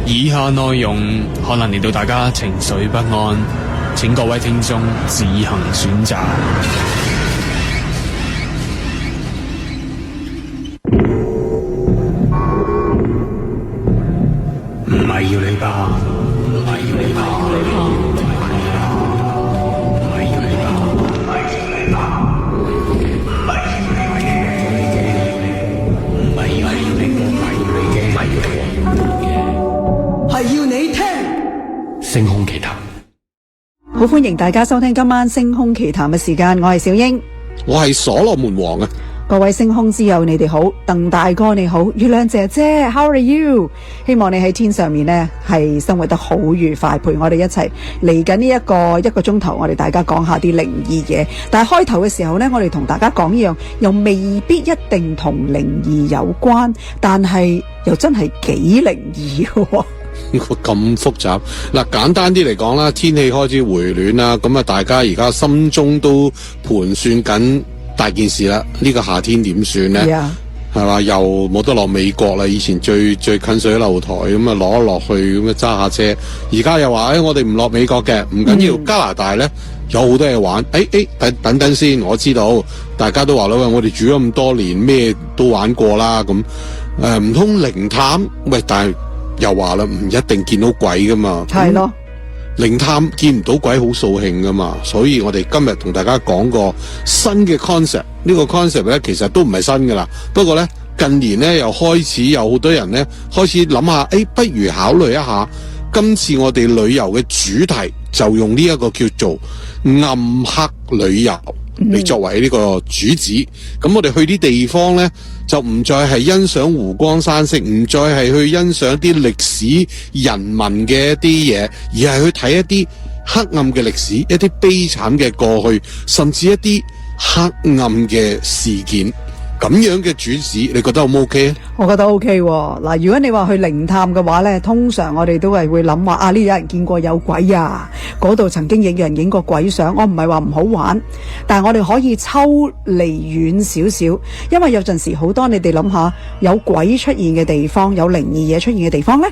以下內容可能令到大家情緒不安，請各位聽眾自行選擇。唔係要你怕，唔係要你怕，唔係要你怕，唔係要你怕，唔係要你怕，唔係要你驚，唔係要你驚，係要你聽。星空奇談，好歡迎大家收聽今晚星空奇談嘅時間，我係小英，我係所羅門王啊！各位星空之友，你哋好，鄧大哥你好，月亮姐姐 ，How are you？ 希望你喺天上面呢係生活得好愉快，陪我哋一齊嚟緊呢一個鐘頭，我哋大家講下啲靈異嘢。但係開頭嘅時候呢，我哋同大家講一樣，又未必一定同靈異有關，但係又真係幾靈異嘅。咁複雜嗱，簡單啲嚟講啦，天氣開始回暖啦，咁啊，大家而家心中都盤算緊大件事啦。呢個夏天點算呢？係嘛，又冇得落美國啦。以前最近水樓台咁啊，攞落去咁啊，揸下車。而家又話我哋唔落美國嘅，唔緊要。加拿大呢有好多嘢玩。等先，我知道大家都話啦，我哋住咗咁多年，咩都玩過啦。咁唔通靈探？喂，但係又話啦，唔一定見到鬼噶嘛。係咯，靈探見唔到鬼好掃興噶嘛。所以我哋今日同大家講個新嘅 concept。呢個 concept 咧，其實都唔係新噶啦。不過咧，近年咧又開始有好多人咧開始諗下，不如考慮一下今次我哋旅遊嘅主題，就用呢一個叫做暗黑旅遊嚟作為呢個主旨。咁我哋去啲地方咧，就唔再係欣賞湖光山色，唔再係去欣賞啲歷史人文嘅一啲嘢，而係去睇一啲黑暗嘅歷史，一啲悲慘嘅過去，甚至一啲黑暗嘅事件。咁樣嘅主旨，你覺得好唔 OK 啊？我覺得 OK 喎。嗱，如果你話去靈探嘅話呢，通常我哋都係會諗話呢，有人見過有鬼啊，嗰度曾經有人影過鬼相。我唔係話唔好玩，但係我哋可以抽離遠少少，因為有陣時好多你哋諗下，有鬼出現嘅地方，有靈異嘢出現嘅地方呢，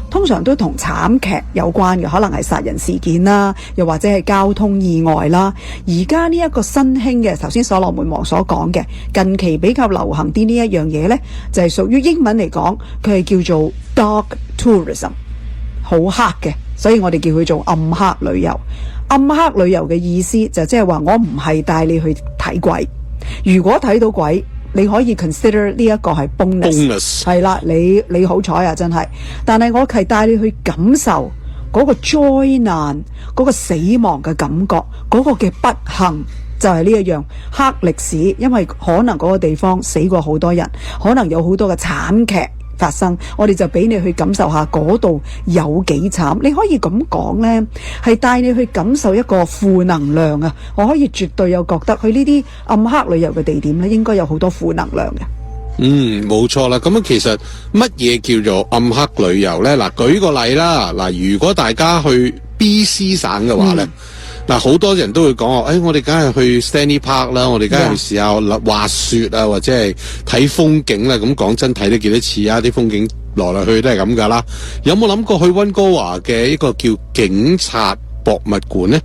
通常都同慘劇有關嘅，可能係殺人事件啦，又或者係交通意外啦。而家呢一個新興嘅，頭先所羅門王所講嘅，近期比較流行啲呢一樣嘢呢，就係屬於英文嚟講，佢係叫做 dark tourism， 好黑嘅，所以我哋叫佢做暗黑旅遊。暗黑旅遊嘅意思就即係話，我唔係帶你去睇鬼，如果睇到鬼，你可以 consider 呢一個係 bonus， 係啦，你好彩啊，真係。但係我係帶你去感受嗰個災難、嗰個死亡嘅感覺、嗰個嘅不幸。就係呢一樣黑歷史，因為可能嗰個地方死過好多人，可能有好多嘅慘劇發生，我哋就俾你去感受下嗰度有幾慘。你可以咁講呢，係帶你去感受一個負能量啊！我可以絕對有覺得去呢啲暗黑旅遊嘅地點呢，應該有好多負能量嘅。冇錯啦。咁其實乜嘢叫做暗黑旅遊呢？嗱，舉個例啦。嗱，如果大家去 BC 省嘅話呢。嗱，好多人都會講話，我哋梗係去 Stanley Park 啦，我哋梗係去試下滑雪啊，或者係睇風景啦。咁講真，睇得幾多次啊？啲風景來來去都係咁噶啦。有冇諗過去溫哥華嘅一個叫警察博物館呢？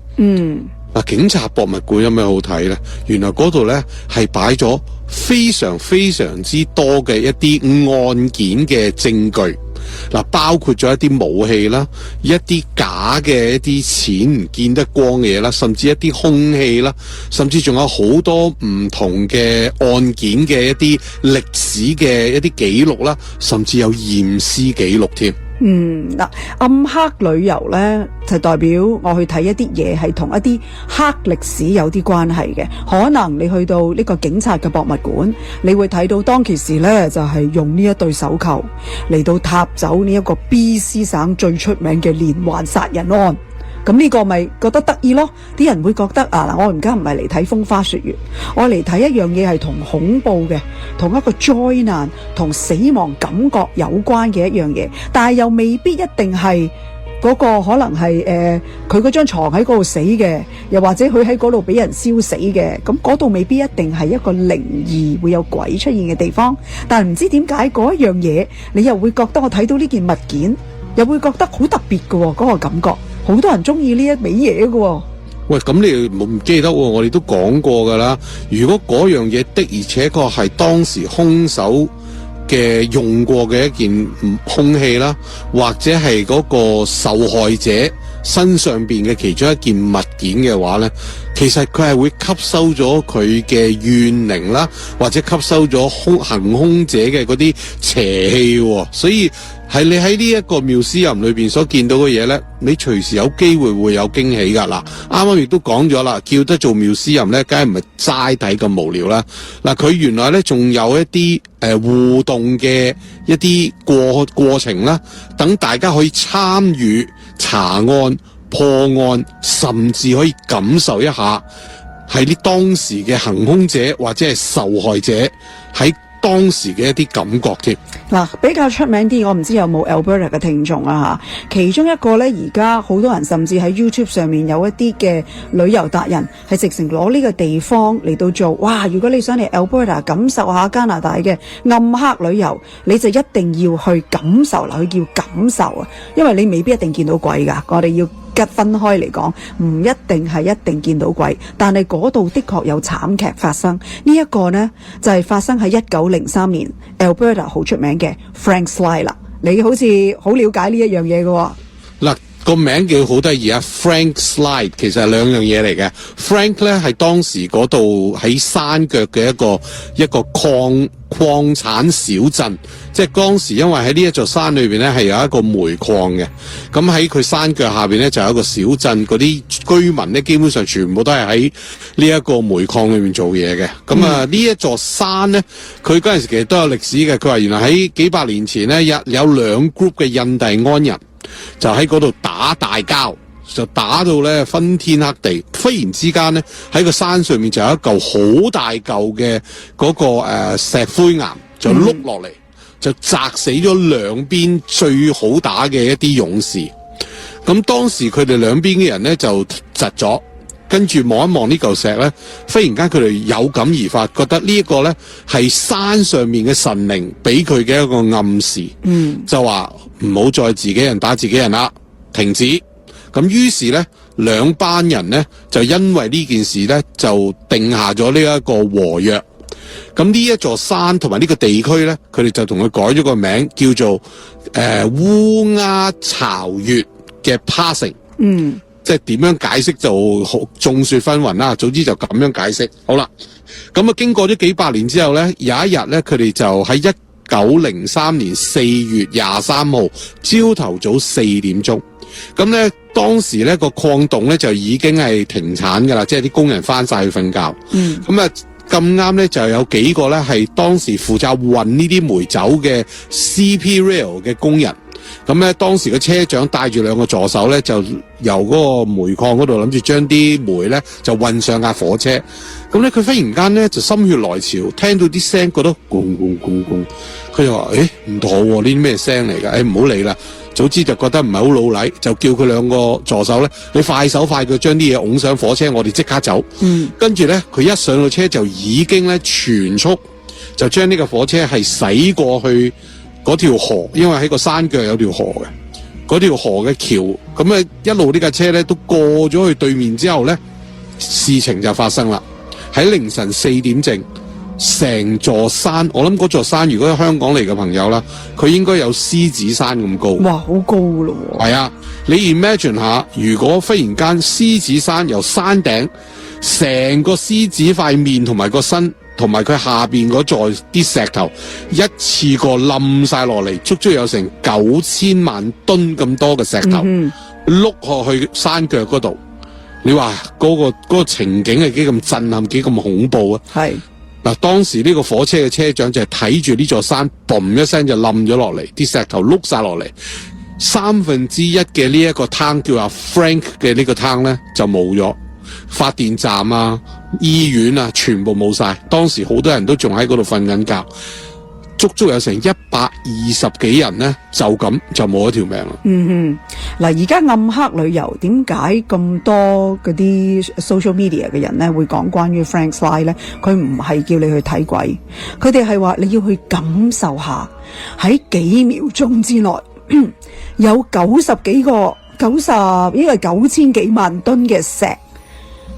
嗱，警察博物館有咩好睇呢？原來嗰度呢係擺咗非常非常之多嘅一啲案件嘅證據。嗱，包括咗一啲武器啦，一啲假嘅一啲錢唔見得光嘅嘢啦，甚至一啲兇器啦，甚至仲有好多唔同嘅案件嘅一啲歷史嘅一啲記錄啦，甚至有驗屍記錄添。嗱，暗黑旅遊呢，就代表我去睇一啲嘢係同一啲黑歷史有啲關係嘅。可能你去到呢個警察嘅博物館，你會睇到當其時呢，就係用呢一對手扣嚟到撻走呢一個 BC 省最出名嘅連環殺人案。咁呢個咪覺得得意咯？啲人會覺得我而家唔係嚟睇風花雪月，我嚟睇一樣嘢係同恐怖嘅，同一個災難、同死亡感覺有關嘅一樣嘢，但係又未必一定係嗰個，可能係佢嗰張床喺嗰度死嘅，又或者佢喺嗰度俾人燒死嘅，咁嗰度未必一定係一個靈異會有鬼出現嘅地方。但係唔知點解嗰一樣嘢，你又會覺得我睇到呢件物件又會覺得好特別嘅喎，嗰個感覺，好多人中意呢一味嘢嘅喎。喂，咁你唔記得喎？我哋都講過噶啦。如果嗰樣嘢的而且確係當時兇手嘅用過嘅一件兇器啦，或者係嗰個受害者身上邊嘅其中一件物件嘅話呢，其實佢係會吸收咗佢嘅怨靈啦，或者吸收咗行兇者嘅嗰啲邪氣喎，所以係你喺呢一個妙思淫裏邊所見到嘅嘢呢，你隨時有機會會有驚喜噶。嗱，啱啱亦都講咗啦，叫得做妙思淫呢，梗係唔係齋睇咁無聊啦。嗱，佢原來呢仲有一啲互動嘅一啲過程啦，等大家可以參與查案、破案，甚至可以感受一下係啲當時嘅行兇者或者係受害者喺當時嘅一啲感覺添。嗱，比較出名啲，我唔知有冇 Alberta 嘅聽眾啊嚇。其中一個呢，而家好多人甚至喺 YouTube 上面有一啲嘅旅遊達人係直情攞呢個地方嚟到做。哇！如果你想嚟 Alberta 感受下加拿大嘅暗黑旅遊，你就一定要去感受啦，佢叫感受啊，因為你未必一定見到鬼㗎。我哋要分開嚟講，唔一定係一定見到鬼，但係嗰度的確有慘劇發生。呢一個呢，就係發生喺1903年 Alberta 好出名嘅 Frank Sly 啦。你好似好了解呢一樣嘢嘅喎。嗱，個名叫好得意啊 ，Frank Sly 其實係兩樣嘢嚟嘅。Frank 咧係當時嗰度喺山腳嘅一個礦產小鎮，即係當時因為喺呢一座山裏邊咧係有一個煤礦嘅，咁喺佢山腳下邊咧就有一個小鎮，嗰啲居民咧基本上全部都係喺呢一個煤礦裏面做嘢嘅。咁啊呢一座山咧，佢嗰陣時其實都有歷史嘅。佢話原來喺幾百年前咧有兩 group 嘅印第安人就喺嗰度打大交，就打到咧昏天黑地。忽然之間咧喺個山上面就有一嚿好大嚿嘅嗰個石灰岩就碌落嚟，就砸死咗兩邊最好打嘅一啲勇士。咁當時佢哋兩邊嘅人咧就窒咗，跟住望一望呢嚿石咧，忽然間佢哋有感而發，覺得呢一個咧係山上面嘅神靈俾佢嘅一個暗示，就話唔好再自己人打自己人啦，停止。咁於是咧，兩班人咧就因為呢件事咧就定下咗呢一個和約。咁呢一座山同埋呢個地區咧，佢哋就同佢改咗個名，叫做烏鴉巢穴嘅 Passing。即係點樣解釋就眾說紛紜啦。總之就咁樣解釋。好啦，咁啊經過咗幾百年之後咧，有一日咧，佢哋就喺1903年4月23號朝頭早4點鐘。咁咧當時咧個礦洞咧就已經係停產㗎啦，即係啲工人返晒去瞓覺。咁啊咁啱咧就有幾個咧係當時負責運呢啲煤走嘅 CP Rail 嘅工人。咁咧當時個車長帶住兩個助手咧，就由嗰個煤礦嗰度諗住將啲煤咧就運上架火車。咁咧佢忽然間咧就心血來潮，聽到啲聲覺得咣咣咣咣，佢就話：唔妥喎，呢啲咩聲嚟㗎？唔好理啦。早知就覺得唔係好老禮，就叫佢兩個助手咧，你快手快腳將啲嘢拱上火車，我哋即刻走。跟住咧佢一上到車就已經咧全速就將呢個火車係駛過去嗰條河，因為喺個山腳有條河嘅，嗰條河嘅橋，咁啊一路呢架車咧都過咗去對面之後咧，事情就發生啦。喺凌晨4點正，成座山，我諗嗰座山如果喺香港嚟嘅朋友啦，佢應該有獅子山咁高。哇，好高噶咯喎！係啊，你 imagine 下，如果忽然間獅子山由山頂成個獅子塊面同埋個身，同埋佢下邊嗰座啲石頭一次過冧晒落嚟，足足有成9000萬噸咁多嘅石頭碌落去山腳嗰度。你話嗰個情景係幾咁震撼，幾咁恐怖啊！係嗱，當時呢個火車嘅車長就係睇住呢座山，嘣一聲就冧咗落嚟，啲石頭碌晒落嚟，1/3嘅呢一個灘叫阿 Frank 嘅呢個灘咧就冇咗，發電站啊、醫院啊全部冇晒，當時好多人都仲喺嗰度瞓緊覺。足足有成120幾人呢，就咁就冇咗條命啦。嗱，而家暗黑旅遊點解咁多嗰啲 social media 嘅人呢會講關於 Frank Sly 呢？佢唔係叫你去睇鬼，佢哋係話你要去感受下喺幾秒鐘之內有90幾個應該係9000幾萬噸嘅石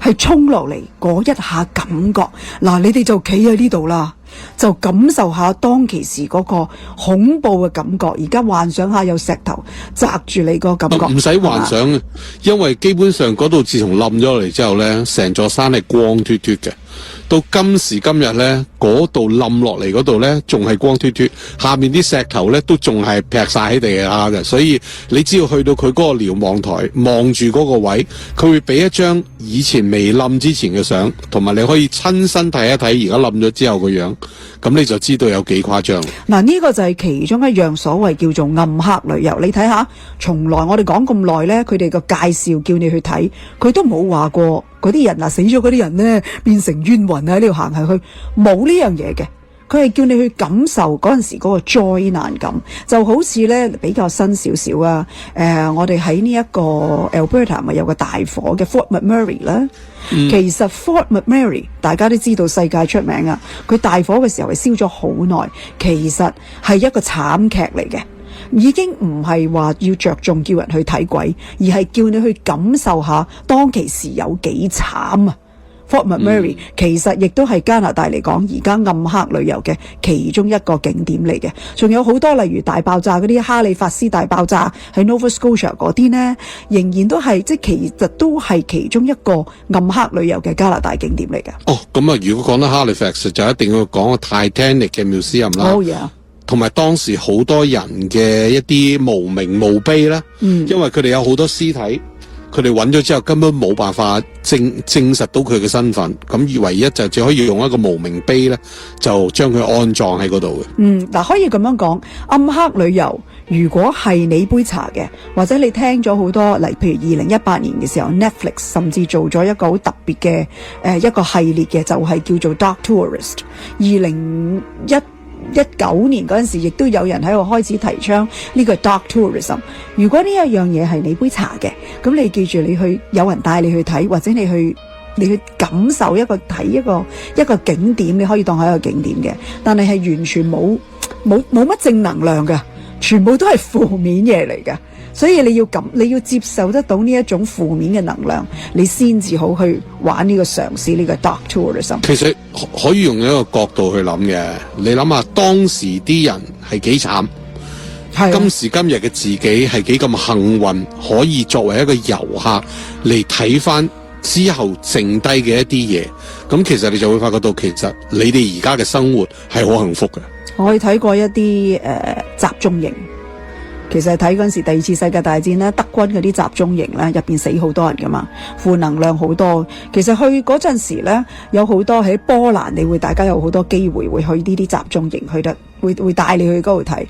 係衝落嚟，嗰一下感覺，嗱，你哋就企喺呢度啦，就感受下當其時嗰個恐怖嘅感覺。而家幻想下有石頭砸住你個感覺，唔使幻想，因為基本上嗰度自從冧咗落嚟之後呢，成座山係光脫脫嘅。到今時今日呢，嗰度冧落嚟嗰度呢，仲係光脫脫，下面啲石頭呢都仲係劈晒喺地下嘅，所以你只要去到佢嗰個瞭望台，望住嗰個位，佢會俾一張以前未冧之前嘅相，同埋你可以親身睇一睇而家冧咗之後個樣，咁你就知道有幾誇張。嗱，呢個就係其中一樣所謂叫做暗黑旅遊。你睇下，從來我哋講咁耐呢，佢哋個介紹叫你去睇，佢都冇話過嗰啲人啊，死咗嗰啲人呢變成冤魂喺呢度行去，冇呢樣嘢嘅。佢係叫你去感受嗰陣時嗰個災難感，就好似呢比較新少少啊。我哋喺呢一個 Alberta 咪有個大火嘅 Fort McMurray 啦。其實 Fort McMurray 大家都知道世界出名啊，佢大火嘅時候係燒咗好耐，其實係一個慘劇嚟嘅。已經唔係話要着重叫人去睇鬼，而係叫你去感受下當其時有幾慘啊。Fort McMurray 其實亦都係加拿大嚟講而家暗黑旅遊嘅其中一個景點嚟嘅，仲有好多例如大爆炸嗰啲哈利法斯大爆炸喺 Nova Scotia 嗰啲呢，仍然都係其實都係其中一個暗黑旅遊嘅加拿大景點嚟嘅。哦，咁啊，如果講得 Halifax 就一定要講個 Titanic 嘅 museum 啦。Oh yeah。同埋當時好多人嘅一啲無名墓碑啦，因為佢哋有好多屍體，佢哋揾咗之後根本冇辦法證實到佢嘅身份，咁唯一就只可以用一個無名碑咧，就將佢安葬喺嗰度嘅。嗱，可以咁樣講，暗黑旅遊如果係你杯茶嘅，或者你聽咗好多，譬如2018年嘅時候 Netflix 甚至做咗一個好特別嘅一個系列嘅，就係叫做 Dark Tourist。2019年嗰陣時，亦都有人喺度開始提倡呢個 dark tourism。如果呢一樣嘢係你杯茶嘅，咁你記住，你去有人帶你去睇，或者你去感受一個睇一個景點，你可以當係一個景點嘅，但係完全冇乜正能量嘅，全部都係負面嘢嚟嘅。所以你要接受得到呢一種負面嘅能量，你先至好去玩呢個嘗試呢個 dark tourism。其實可以用一個角度去諗嘅，你諗下當時啲人係幾慘，今時今日嘅自己係幾咁幸運，可以作為一個遊客嚟睇翻之後剩低嘅一啲嘢，咁其實你就會發覺到，其實你哋而家嘅生活係好幸福嘅。我去睇過一啲集中營。其實睇嗰陣時第二次世界大戰咧，德軍嗰啲集中營咧，入邊死好多人噶嘛，負能量好多。其實去嗰陣時咧，有好多喺波蘭，大家有好多機會會去呢啲集中營，去得會帶你去嗰度睇。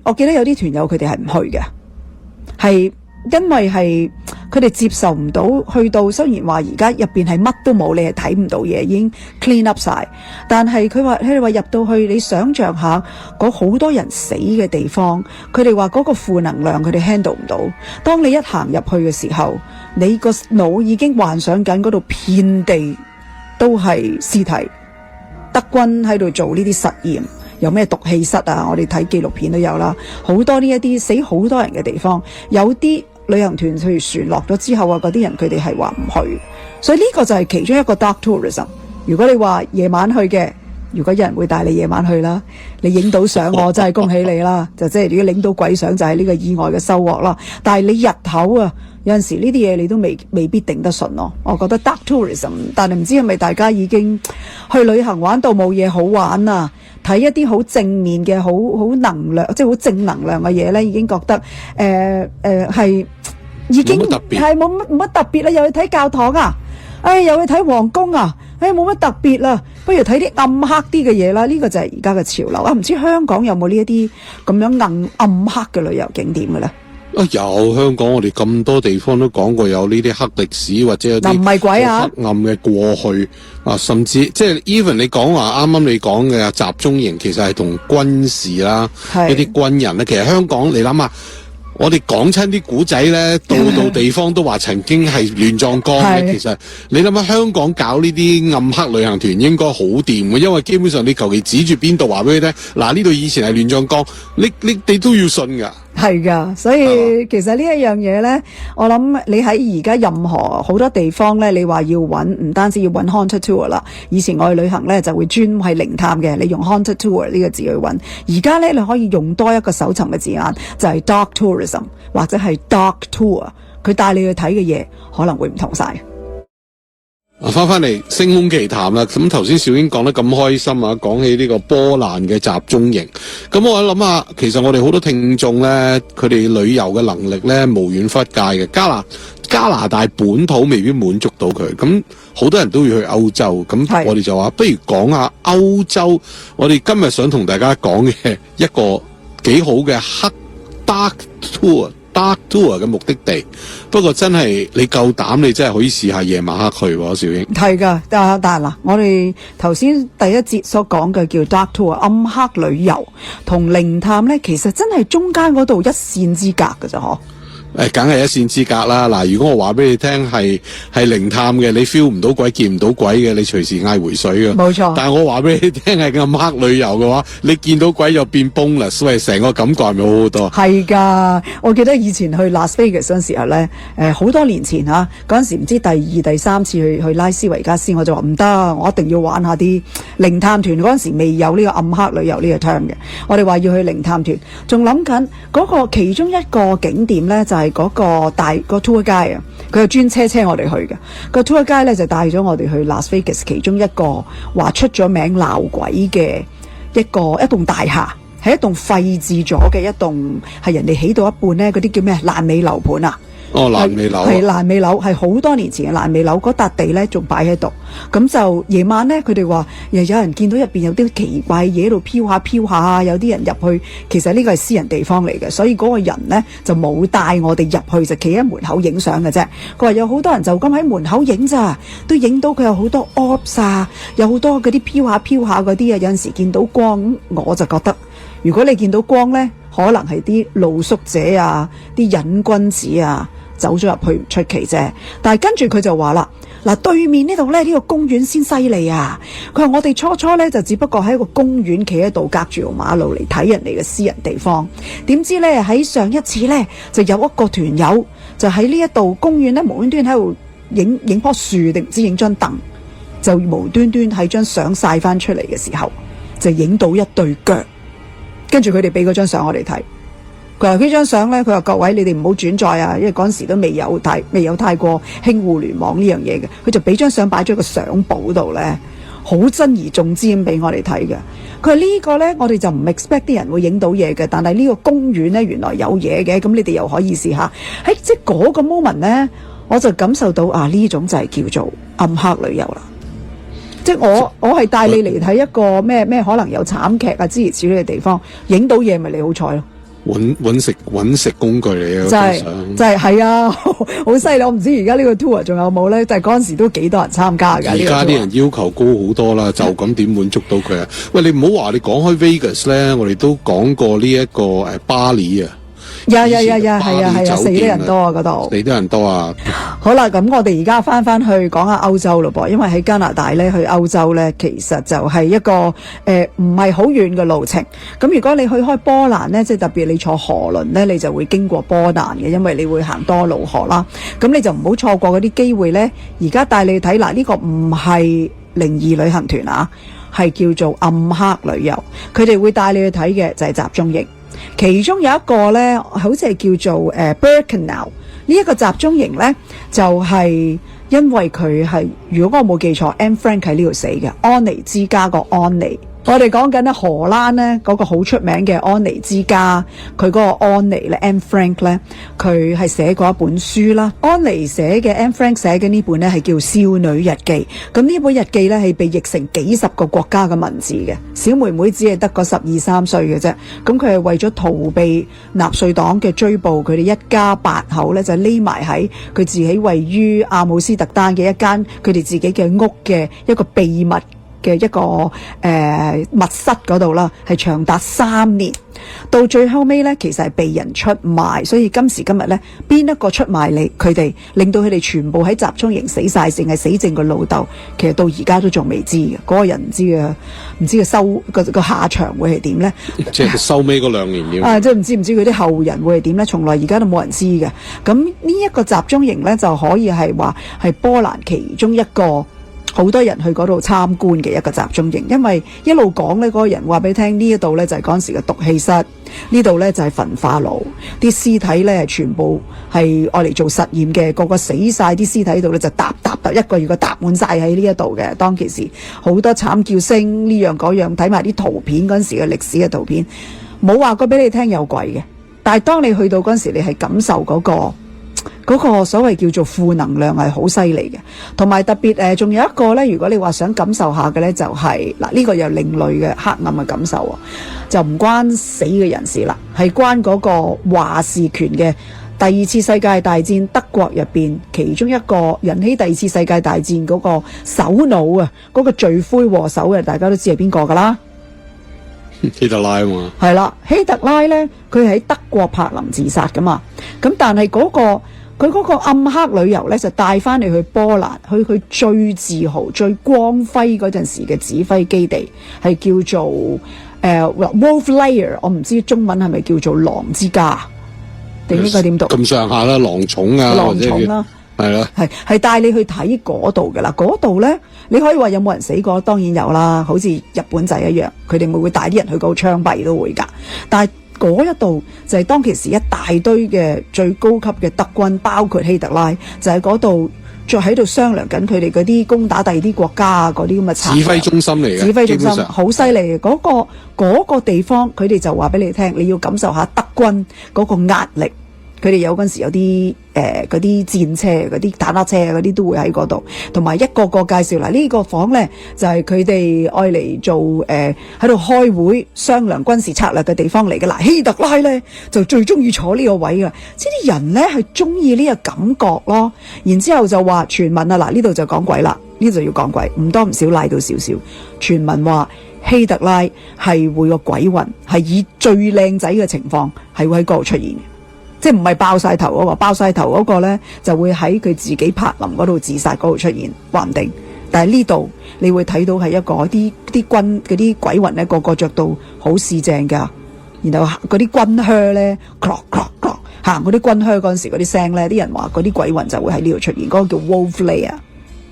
我記得有啲團友佢哋係唔去嘅，係因為係佢哋接受唔到去到，雖然話而家入邊係乜都冇，你係睇唔到嘢，已經 clean up 晒，但係佢哋話入到去，你想象下嗰好多人死嘅地方，佢哋話嗰個負能量佢哋 handle 唔到。當你一行入去嘅時候，你個腦已經幻想緊嗰度遍地都係屍體，德軍喺度做呢啲實驗。有咩毒氣室啊？我哋睇紀錄片都有啦，好多呢一啲死好多人嘅地方，有啲旅行團譬如船落咗之後啊，嗰啲人佢哋係話唔去，所以呢個就係其中一個 dark tourism。如果你話夜晚去嘅，如果有人會帶你夜晚去啦，你影到相，我真係恭喜你啦，就即係如果影到鬼相就係呢個意外嘅收穫啦。但係你日頭啊，有陣時呢啲嘢你都未必頂得順咯。我覺得 dark tourism， 但係唔知係咪大家已經去旅行玩到冇嘢好玩啊？睇一啲好正面嘅好能量，即係好正能量嘅嘢咧，已經覺得係已經係冇乜特別啦。又去睇教堂啊，又去睇皇宮啊，冇乜特別啦。不如睇啲暗黑啲嘅嘢啦。呢個就係而家嘅潮流啊！唔知香港有冇呢一啲咁樣暗黑嘅旅遊景點嘅咧？有，香港我哋咁多地方都講過有呢啲黑歷史，或者有啲唔係鬼啊，黑暗嘅過去啊，甚至即係 even 你講話啱啱你講嘅集中營，其實係同軍事啦，一啲軍人咧，其實香港你諗下，我哋講親啲古仔咧，度地方都話曾經係亂葬崗嘅。其實你諗下，香港搞呢啲暗黑旅行團應該好掂嘅，因為基本上你求其指住邊度話俾佢聽，嗱呢度以前係亂葬崗，你都要信㗎。係噶，所以其實呢一樣嘢咧，我諗你喺而家任何好多地方咧，你話要揾，唔單止要揾 haunted tour 啦。以前我去旅行咧就會專係靈探嘅，你用 haunted tour 呢個字去揾。而家咧你可以用多一個搜尋嘅字眼，就係 dark tourism 或者係 dark tour， 佢帶你去睇嘅嘢可能會唔同晒。翻嚟星空奇談啦，咁頭先小英講得咁開心啊，講起呢個波蘭嘅集中營，咁我諗下，其實我哋好多聽眾咧，佢哋旅遊嘅能力咧無遠弗屆嘅，加拿大本土未必滿足到佢，咁好多人都要去歐洲，咁我哋就話不如講下歐洲，我哋今日想同大家講嘅一個幾好嘅黑 dark tour 嘅目的地，不過真係你夠膽，你真係可以試下夜晚黑去喎，小英。係㗎，但係嗱，我哋頭先第一節所講嘅叫 dark tour 暗黑旅遊，同靈探咧，其實真係中間嗰度一線之隔㗎咋嗬。梗係一線之隔啦！嗱，如果我話俾你聽係靈探嘅，你 feel 唔到鬼，見唔到鬼嘅，你隨時嗌回水嘅。冇錯。但係我話俾你聽係暗黑旅遊嘅話，你見到鬼就變 bonus，所以成個感覺係咪好好多？係㗎，我記得以前去 Las Vegas 嗰陣時候咧，好多年前嗰陣時唔知第二、第三次去拉斯維加斯，我就話唔得，我一定要玩下啲靈探團。嗰陣時未有呢個暗黑旅遊呢個 term 嘅，我哋話要去靈探團，仲諗緊嗰個其中一個景點咧就係嗰個個 tour guide 啊，佢係專車我哋去嘅。個 tour guide 咧就帶咗我哋去 Las Vegas 其中一個話出咗名鬧鬼嘅一棟大廈，係一棟廢置咗嘅一棟，係人哋起到一半咧，嗰啲叫咩爛尾樓盤啊。爛尾樓係爛尾樓，係好多年前嘅爛尾樓，嗰笪地咧仲擺喺度。咁就夜晚咧，佢哋話又有人見到入邊有啲奇怪嘢喺度飄下，有啲人入去。其實呢個係私人地方嚟嘅，所以嗰個人咧就冇帶我哋入去，就企喺門口影相嘅啫。佢話有好多人就咁喺門口影咋，都影到佢有好多 orbs 啊，有好多嗰啲飄下嗰啲啊。有陣時見到光，我就覺得如果你見到光咧，可能係啲露宿者啊，啲癮君子啊。走咗入去唔出奇啫，但係跟住佢就話啦，嗱，對面呢度咧呢個公園先犀利啊！佢話我哋初咧就只不過喺一個公園企喺度，隔住條馬路嚟睇人哋嘅私人地方，點知咧喺上一次咧就有一個團友就喺呢一度公園咧無端端喺度影棵樹定唔知影張凳，就無端端喺張相晒翻出嚟嘅時候就影到一對腳，跟住佢哋俾嗰張相我哋睇。佢話呢張相咧，佢話各位你哋唔好轉載啊，因為嗰陣時都未有太過興互聯網呢樣嘢嘅。佢就俾張相擺咗個相簿度咧，好珍而重之咁俾我哋睇嘅。佢話呢個咧，我哋就唔 expect 啲人會影到嘢嘅，但係呢個公園咧原來有嘢嘅，咁你哋又可以試下。喺即係嗰個 moment 咧，我就感受到呢種就係叫做暗黑旅遊啦。即係我係帶你嚟睇一個咩可能有慘劇啊諸如此類嘅地方，影到嘢咪你好彩咯。搵食工具嚟嘅，就係啊，好犀利！我唔知而家呢個 tour 仲有冇咧？但係嗰陣時都幾多人參加㗎。而家啲人要求高好多啦，就咁點滿足到佢啊？喂，你唔好話你講開 Vegas 咧，我哋都講過呢一個巴黎啊。係啊，死得人多啊嗰度，死得人多啊！好啦，咁我哋而家翻去講下歐洲咯噃，因為喺加拿大咧去歐洲咧，其實就係一個唔係好遠嘅路程。咁如果你去開波蘭咧，即係特別你坐河輪咧，你就會經過波蘭嘅，因為你會行多瑙河啦。咁你就唔好錯過嗰啲機會咧。而家帶你睇嗱，呢個唔係靈異旅行團啊，係叫做暗黑旅遊。佢哋會帶你去睇嘅就係集中營。其中有一個咧，好似係叫做Birkenau 呢一個集中營咧，就係因為佢係，如果我冇記錯，Anne Frank 喺呢度死嘅，安妮之家個安妮。我哋講緊咧荷蘭咧嗰個好出名嘅安妮之家，佢嗰個安妮咧 Anne Frank 咧，佢係寫過一本書啦。安妮寫嘅 Anne Frank 寫嘅呢本咧係叫《少女日記》，咁呢本日記咧係被譯成幾十個國家嘅文字嘅。小妹妹只係得個12、13歲嘅啫，咁佢係為咗逃避納粹黨嘅追捕，佢哋一家8口咧就匿埋喺佢自己位於阿姆斯特丹嘅一間佢哋自己嘅屋嘅一個秘密嘅一個密室嗰度啦，係長達3年。到最後尾咧，其實係被人出賣，所以今時今日咧，邊一個出賣佢哋，令到佢哋全部喺集中營死晒，淨係死剩個老豆，其實到而家都仲未知嘅。嗰個人唔知嘅收個下場會係點咧？即係收尾嗰2年點啊！即係唔知佢啲後人會係點咧？從來而家都冇人知嘅。咁呢一個集中營咧，就可以係話係波蘭其中一個好多人去嗰度參觀嘅一個集中營，因為一路講咧，嗰個人話俾你聽，呢一度咧就係嗰陣時嘅毒氣室，呢度咧就係焚化爐，啲屍體咧全部係愛嚟做實驗嘅，個個死晒啲屍體度咧就搭一個一個搭滿晒喺呢一度嘅。當其時好多慘叫聲，呢樣嗰樣，睇埋啲圖片，嗰陣時嘅歷史嘅圖片，冇話過俾你聽有鬼嘅，但係當你去到嗰陣時，你係感受嗰個所謂叫做負能量係好犀利嘅，同埋特別仲有一個呢，如果你話想感受下嘅呢，就係嗱，呢個又另類嘅黑暗嘅感受，就唔關死嘅人事啦，係關嗰個話事權嘅。第2次世界大戰德國入邊，其中一個引起第2次世界大戰嗰個首腦啊，嗰個罪魁禍首嘅，大家都知係邊個噶啦？希特拉啊嘛，係啦，希特拉呢，佢喺德國柏林自殺噶嘛，咁但係佢嗰個暗黑旅遊呢，就帶翻你去波蘭，去佢最自豪、最光輝嗰陣時嘅指揮基地，係叫做Wolf Lair， 我唔知中文係咪叫做狼之家，定應該點讀？咁上下啦，狼寵啊，狼寵啦，係啦，係帶你去睇嗰度嘅啦。嗰度呢，你可以話有冇人死過？當然有啦，好似日本仔一樣，佢哋會帶啲人去嗰度槍斃都會㗎，但係嗰一度就係當其時一大堆嘅最高級嘅德軍，包括希特拉，就喺嗰度再喺度商量緊佢哋嗰啲攻打第二啲國家啊，嗰啲咁嘅指揮中心嚟嘅，指揮中心好犀利嘅。嗰個地方，佢哋就話俾你聽，你要感受下德軍嗰個壓力。佢哋有嗰陣時有啲嗰啲戰車、嗰啲坦克車嗰啲都會喺嗰度，同埋一個個介紹。嗱，呢個房呢，就係佢哋愛嚟做喺度開會商量軍事策略嘅地方嚟嘅。嗱，希特拉呢，就最中意坐呢個位㗎，即係啲人呢，係中意呢個感覺咯。然之後就話傳聞啊，嗱，呢度就講鬼啦，呢度要講鬼，唔多唔少賴到少少。傳聞話希特拉係會個鬼魂係以最靚仔嘅情況係會喺嗰度出現嘅。即係唔係爆晒頭嗰個，爆晒頭嗰個呢就會喺佢自己柏林嗰度自殺嗰度出現，話唔定。但係呢度你會睇到係一個啲軍嗰啲鬼魂呢，個個着到好四正噶，然後嗰啲軍靴呢，行嗰啲軍靴嗰陣時嗰啲聲呢，啲人話嗰啲鬼魂就會喺呢度出現，嗰個叫 Wolf Lair。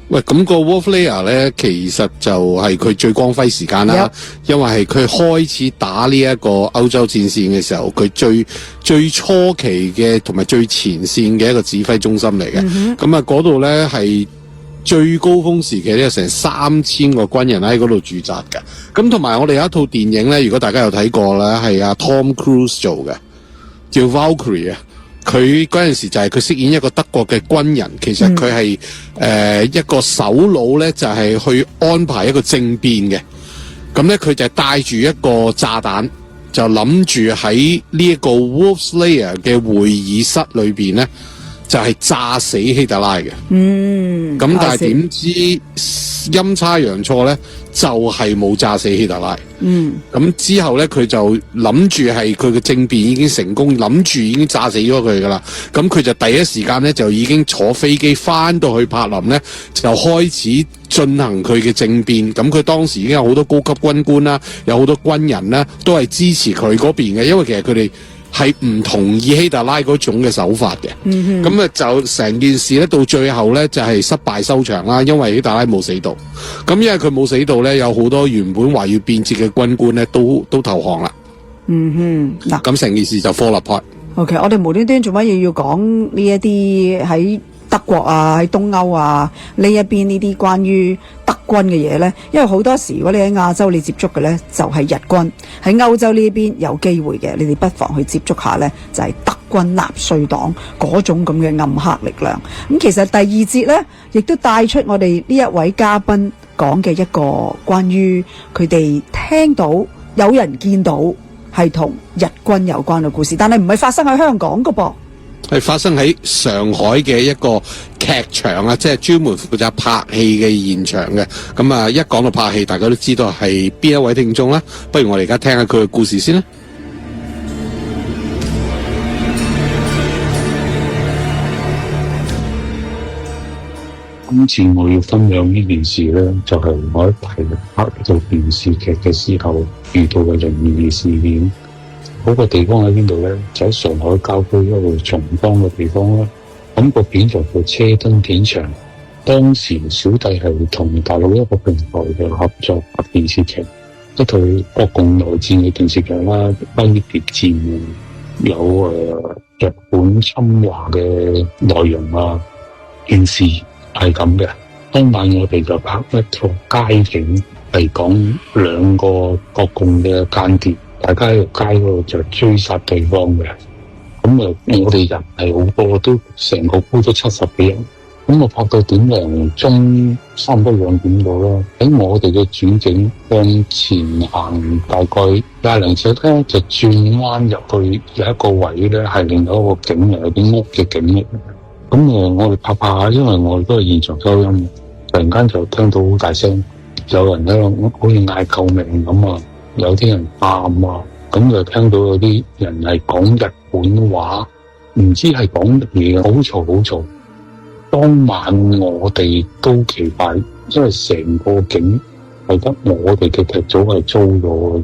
喂，咁個 Wolf Lair 咧，其實就係佢最光輝時間啦，因為係佢開始打呢一個歐洲戰線嘅時候，佢最初期嘅同埋最前線嘅一個指揮中心嚟嘅。咁啊，嗰度咧係最高峰時期咧，成3000個軍人喺嗰度駐紮嘅。咁同埋我哋有一套電影咧，如果大家有睇過咧，係阿 Tom Cruise 做嘅，叫 Valkyrie 啊。佢嗰陣時就係佢飾演一個德國嘅軍人，其實佢係一個首腦咧，就係去安排一個政變嘅。咁咧佢就帶住一個炸彈，就諗住喺呢一個 Wolf Lair 嘅會議室裏邊咧，就係炸死希特拉嘅。咁但係點知陰差陽錯咧，就係冇炸死希特拉。咁之後咧，佢就諗住係佢嘅政變已經成功，諗住已經炸死咗佢噶啦。咁佢就第一時間咧，就已經坐飛機翻到去柏林咧，就開始進行佢嘅政變。咁佢當時已經有好多高級軍官啦，有好多軍人啦，都係支持佢嗰邊嘅，因為其實佢哋係唔同意希特拉嗰種嘅手法嘅。咁啊就成件事咧，到最後咧就係失敗收場啦，因為希特拉冇死到。咁因為佢冇死到咧，有好多原本話要變節嘅軍官咧都投降啦。嗱，咁成件事就 fall apart。OK， 我哋無端端做乜嘢要講呢一啲喺德國啊，喺東歐啊呢一邊呢啲關於德軍嘅嘢呢？因為好多時如果你喺亞洲你接觸嘅呢，就係日軍，喺歐洲呢邊有機會嘅，你哋不妨去接觸下呢，就係德軍納粹黨嗰種咁嘅暗黑力量。咁其實第二節呢，亦都帶出我哋呢一位嘉賓講嘅一個關於佢哋聽到有人見到係同日軍有關嘅故事，但係唔係發生喺香港㗎噃。係發生喺上海嘅一個劇場啊，即係專門負責拍戲嘅現場嘅。咁啊，一講到拍戲，大家都知道係邊一位聽眾啦。不如我哋而家聽下佢嘅故事先啦。今次我要分享呢件事呢，就係我喺大陸拍做電視劇嘅時候遇到嘅靈異事件。嗰個地方喺邊度呢？就喺上海郊區一個松江嘅地方啦。咁個片就叫車墩片場。當時小弟係同大陸一個平台嘅合作拍電視劇，一套國共內戰嘅電視劇啦，威諜戰有日本侵華嘅內容啊，件事係咁嘅。當晚我哋就拍一套街景，係講兩個國共嘅間諜，大家喺條街嗰度就追殺對方嘅。咁我哋人係好多，都成個鋪都70幾人。咁我拍到1點鐘，差唔多2點到啦。喺我哋嘅主景向前行大概20尺咧，就轉彎入去有一個位咧，係另一個景嚟，有啲屋嘅景嚟。咁我哋拍下，因為我哋都係現場收音，突然間就聽到好大聲，有人喺度好似嗌救命咁啊，有啲人喊啊，咁就聽到有啲人係講日本話，唔知係講乜嘢，好嘈好嘈。當晚我哋都奇怪，因為成個景係得我哋嘅劇組係租咗嘅，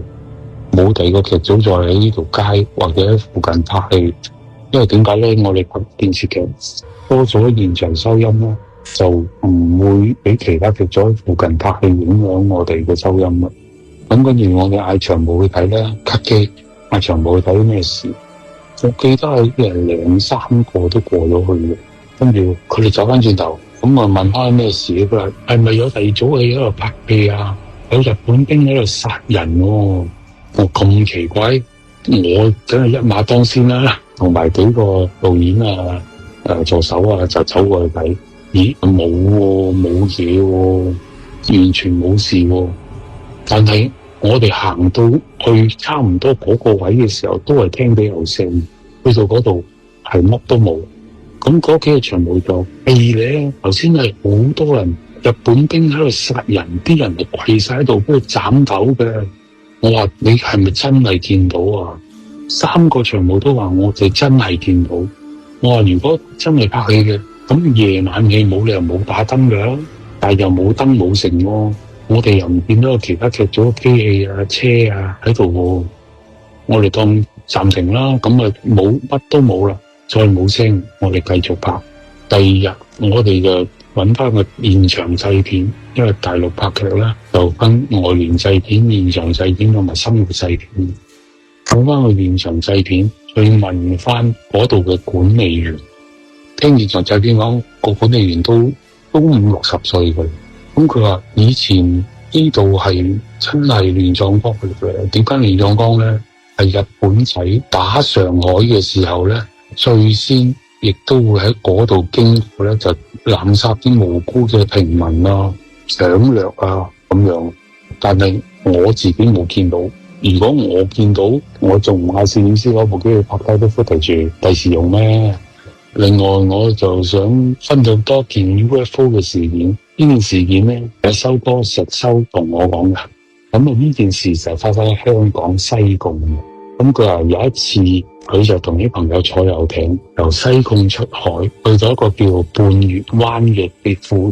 冇第二個劇組再喺呢條街或者喺附近拍戲。因為點解咧？我哋拍電視劇多咗現場收音啦，就唔會俾其他劇組喺附近拍戲影響我哋嘅收音啦。咁跟住我哋嗌場務去睇啦，cut機嗌場務去睇咩事？我記得係2、3個都過咗去嘅。跟住佢哋走翻轉頭，咁啊問翻咩事？佢話係咪有第二組戲喺度拍戲啊？有日本兵喺度殺人喎！我咁奇怪，我梗係一馬當先啦，同埋幾個導演啊、助手啊就走過去睇。咦，冇喎，冇嘢喎，完全冇事喎。但係我哋行到去差唔多嗰個位嘅時候，都係聽到有聲。去到嗰度係乜都冇。咁嗰幾個場務就咧，頭先係好多人日本兵喺度殺人，啲人係跪晒喺度喺度斬頭嘅。我話你係咪真係見到啊？3個場務都話我哋真係見到。我話如果真係拍戲嘅，咁夜晚戲冇理由冇打燈㗎，但係又冇燈冇成喎。我哋又唔見到其他劇組機器啊、車啊喺度喎。我哋當暫停啦，咁啊冇乜都冇啦。再冇聲，我哋繼續拍。第二日我哋就揾翻個現場製片，因為大陸拍劇咧就分外聯製片、現場製片同埋生活製片。揾翻個現場製片，去問翻嗰度嘅管理員。聽現場製片講，個管理員都50、60歲嘅。咁佢話以前呢度係真係亂葬崗嚟嘅。點解亂葬崗咧？係日本仔打上海嘅時候咧。最先亦都會喺嗰度經過咧，就濫殺啲無辜嘅平民啊、搶掠啊咁樣。但係我自己冇見到。如果我見到，我仲唔嗌攝影師攞部機去拍低啲 footage 第時用咩？另外，我就想分享多件 UFO 嘅事件。呢件事件咧，係修哥石修同我講嘅。咁呢件事就發生喺香港西貢嘅。咁佢話有一次，佢就同啲朋友坐遊艇由西貢出海，去到一個叫做半月灣嘅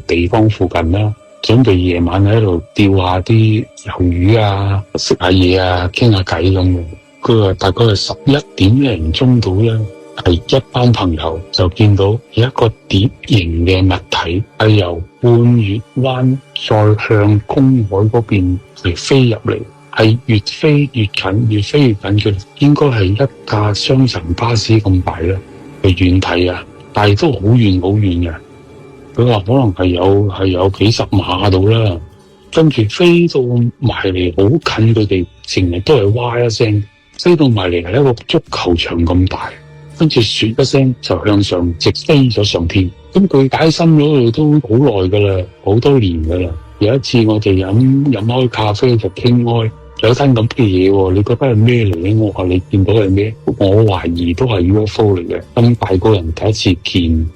地方附近啦，準備夜晚喺度釣下啲魷魚啊，食下嘢啊，傾下偈咁嘅。佢話大概係11點零鐘到咧，係一班朋友就見到有一個碟形嘅物體係由半月灣再向公海嗰邊嚟飛入嚟。係越飛越近，越飛越近嘅，應該係一架雙層巴士咁大啦，係遠睇啊，但係都好遠好遠嘅。佢話可能係有幾十碼到啦，跟住飛到埋嚟好近，佢哋成日都係哇一聲，飛到埋嚟係一個足球場咁大，跟住唰一聲就向上直飛咗上天。咁佢解身咗都好耐噶啦，好多年噶啦。有一次我哋飲開咖啡就傾開。有單咁嘅嘢喎，你覺得係咩嚟咧？我話你見到係咩？我懷疑都係 UFO 嚟嘅，咁大個人第一次見。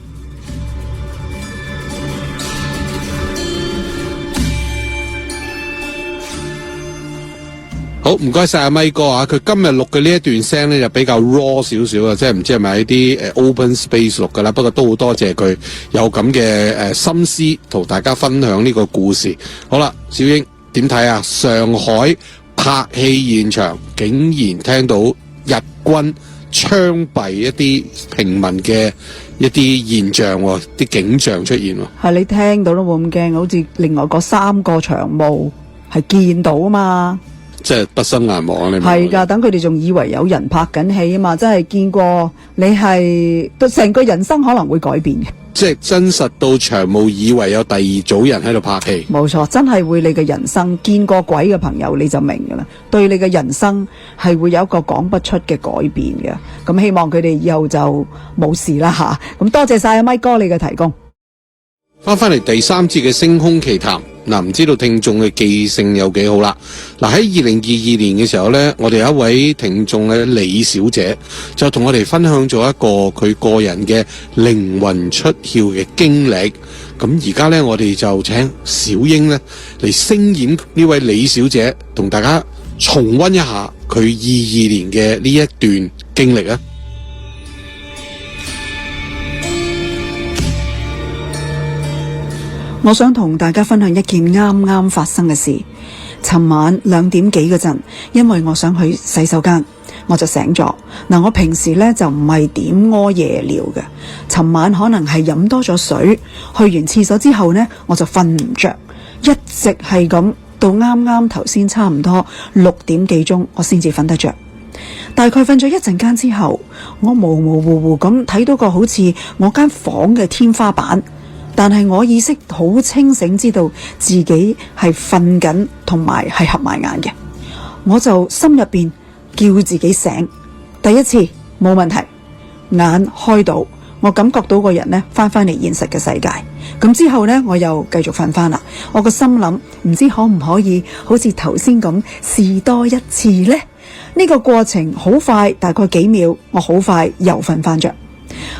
好，唔該晒阿咪哥啊！佢今日錄嘅呢一段聲咧就比較 raw 少少啊，即係唔知係咪喺啲open space 錄噶啦。不過都好多謝佢有咁嘅心思同大家分享呢個故事。好啦，小英點睇啊？上海拍戲現場竟然聽到日軍槍斃一啲平民嘅一啲現象，啲景象出現。係你聽到都冇咁驚，好似另外嗰3個長毛係見到啊嘛。即係不生難忘，你係㗎，等佢哋仲以為有人拍緊戲啊嘛，真係見過你係成個人生可能會改變嘅。即係真實到長毛以為有第二組人喺度拍戲。冇錯，真係會你嘅人生見過鬼嘅朋友你就明㗎啦，對你嘅人生係會有一個講不出嘅改變嘅。咁希望佢哋以後就冇事啦吓。咁多謝晒阿咪哥你嘅提供。翻嚟第3節嘅星空奇談，唔知道聽眾嘅記性有幾好啦。喺2022年嘅時候呢，我哋有一位聽眾咧，李小姐就同我哋分享咗一個佢個人嘅靈魂出竅嘅經歷。咁而家呢，我哋就請小英呢嚟聲演呢位李小姐，同大家重溫一下佢22年嘅呢一段經歷啊！我想同大家分享一件啱啱發生嘅事。尋晚2點幾嗰陣，因為我想去洗手間，我就醒咗。我平時呢就唔係點屙夜尿嘅。尋晚可能係飲多咗水，去完廁所之後呢，我就瞓唔着，一直係咁到啱啱頭先差唔多6點幾鐘，我先至瞓得着。大概瞓咗一陣間之後，我模模糊糊咁睇到個好似我間房嘅天花板。但係我意識好清醒，知道自己係瞓緊同埋係合埋眼嘅。我就心入邊叫自己醒，第一次冇問題，眼開到，我感覺到個人呢翻返嚟現實嘅世界。咁之後呢，我又繼續瞓翻啦。我個心諗，唔知可唔可以好似頭先咁試多一次呢？呢個過程好快，大概幾秒，我好快又瞓翻着。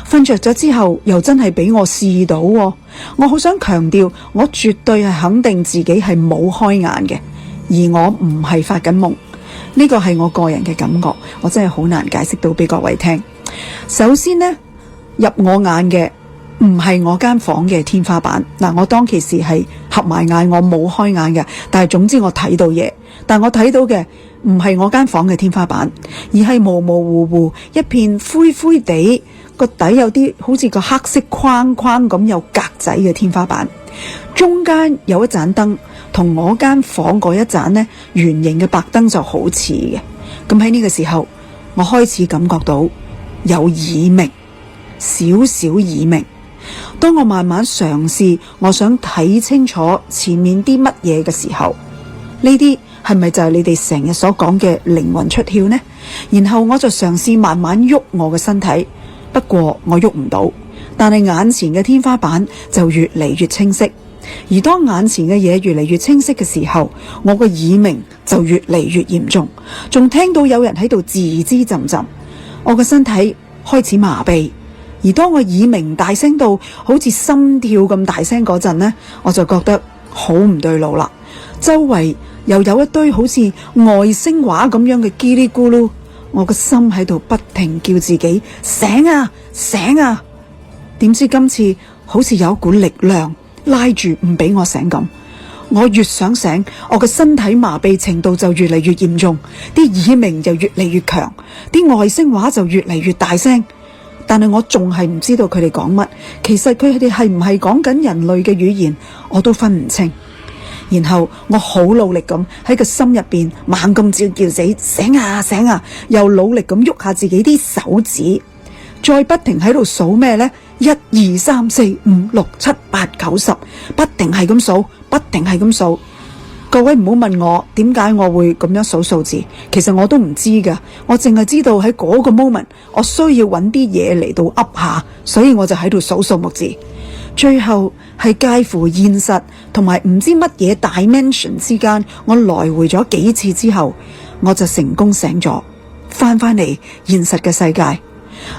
瞓着咗之後，又真係俾我試到喎。我好想強調，我絕對係肯定自己係冇開眼嘅，而我唔係發緊夢。呢個係我個人嘅感覺，我真係好難解釋到俾各位聽。首先呢，入我眼嘅唔係我間房嘅天花板。我當其時係合埋眼，我冇開眼嘅，但係總之我睇到嘢。但我睇到嘅唔係我間房嘅天花板，而係模模糊糊一片灰灰地，個底有啲好似個黑色框框咁有格仔嘅天花板，中間有一盞燈，同我間房嗰一盞呢圓形嘅白燈就好似嘅。咁喺呢個時候，我開始感覺到有耳鳴，少少耳鳴。當我慢慢嘗試，我想睇清楚前面啲乜嘢嘅時候，呢啲係咪就係你哋成日所講嘅靈魂出竅呢？然後我就嘗試慢慢喐我嘅身體，不過我喐唔到，但係眼前嘅天花板就越嚟越清晰。而當眼前嘅嘢越嚟越清晰嘅時候，我個耳鳴就越嚟越嚴重，仲聽到有人喺度吱吱浸浸。我個身體開始麻痹，而當我耳鳴大聲到好似心跳咁大聲嗰陣呢，我就覺得好唔對路啦。周圍又有一堆好似外星話咁樣嘅嘰哩咕嚕，我個心喺度不停叫自己醒啊醒啊。點知今次好似有一股力量拉住唔俾我醒咁，我越想醒，我個身體麻痹程度就越嚟越嚴重，啲耳鳴就越嚟越強，啲外星話就越嚟越大聲。但係我仲係唔知道佢哋講乜，其實佢哋係唔係講緊人類嘅語言，我都分唔清。然後我好努力咁喺個心入邊猛咁叫自己醒啊醒啊，又努力咁喐下自己啲手指，再不停喺度數咩呢？1、2、3、4、5、6、7、8、9、10，不停係咁數，不停係咁數。各位唔好問我點解我會咁樣數數字，其實我都唔知噶，我淨係知道喺嗰個 moment，我需要揾啲嘢嚟到噏下，所以我就喺度數數目字。最後係介乎現實同埋唔知乜嘢 dimension 之間，我來回咗幾次之後，我就成功醒咗，翻嚟現實嘅世界。